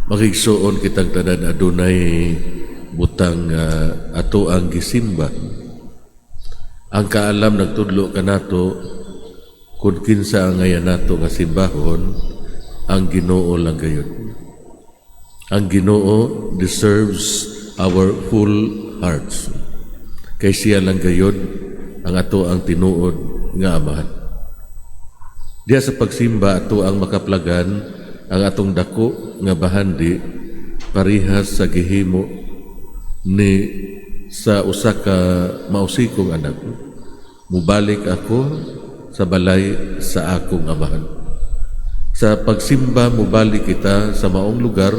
Magigsuon kitang tanan adunay butang ato ang gisimba. Ang kaalam nagtudlo kanato kung kinsa ang ngayon nato nga simbahon, ang Ginoo lang gayon. Ang Ginoo deserves our full hearts. Kay siya lang gayon ang ato ang tinuod nga amahan. Diya sa pagsimba ato ang makaplagan ang atong dako nga bahandi parihas sa gihimo ni sa usa ka mausikong anak. Mubalik ako sa balay sa akong amahan. Sa pagsimba mubalik kita sa maong lugar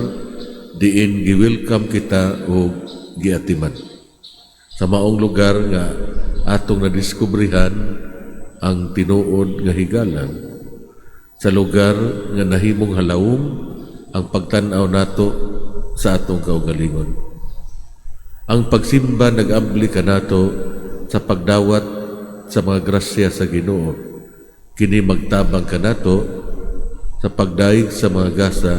diin gi-welcome kita o giatiman. Sa maong lugar nga atong nadiskubrihan ang tinuod nga higalan. Sa lugar nga nahimong halawong ang pagtan-aw nato sa atong kaugalingon. Ang pagsimba nag-abli kanato sa pagdawat sa mga grasya sa Ginoo. Kini magtabang kanato sa pagdaig sa mga gasa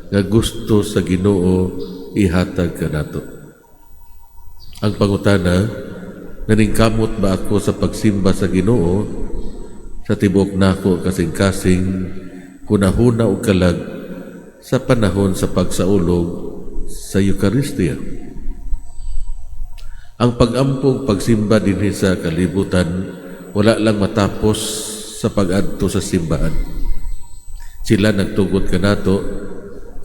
nga gusto sa Ginoo ihatag kanato. Ang pangutana, naningkamot ba ako sa pagsimba sa Ginoo? Sa tibok nako kasing-kasing hunahuna o kalag sa panahon sa pagsaulog sa Eucharistia. Ang pag-ampong pagsimba dinhi sa kalibutan wala lang matapos sa pag-adto sa simbahan. Sila nagtugot kanato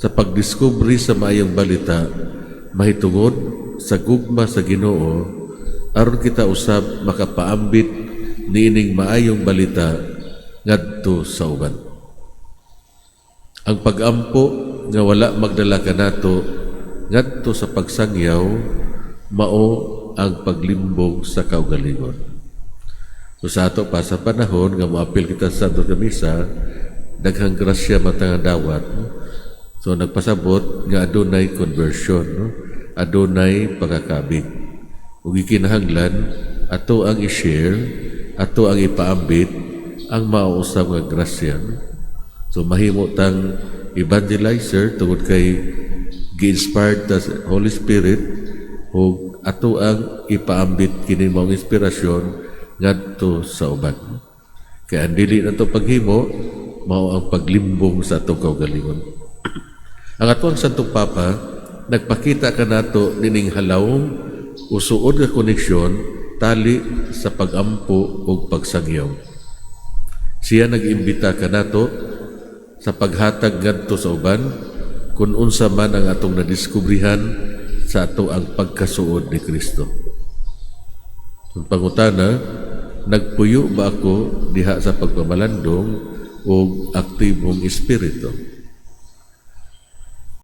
sa pagdiskubre sa maayong balita mahitungod sa gugma sa Ginoo aron kita usab makapaambit niining maayong balita ngadto sa uban. Ang pag-ampo nga wala magdala kanato ngadto sa pagsangyaw mao ang paglimbong sa kaugalingon. So sa ato pa sa panahon nga moapil kita sa Santo Misa, daghang grasya matang dawat. So nagpasabot nga adunay conversion, adunay pagkakabig. Ug gikinahanglan ato ang i-share, ato ang ipaambit ang mauusab nga grasya. So mahimo tang evangelizer tungod kay gi-inspired ta sa Holy Spirit ug ato ang ipaambit kini maong inspirasyon ngadto sa uban. Kaya ang dili nato paghimo mao ang paglimbong sa atong kaugalingon. Ang atong Santong Papa nagpakita kanato nining halawong usuod nga koneksyon tali sa pag-ampo o pagsangyaw. Siya nag-imbita kanato sa paghatag ngadto sa uban kung unsa man ang atong nadiskubrihan sa ato ang pagkasuod ni Kristo. Ang pangutana, nagpuyo ba ako diha sa pagpamalandong o aktibong espiritu?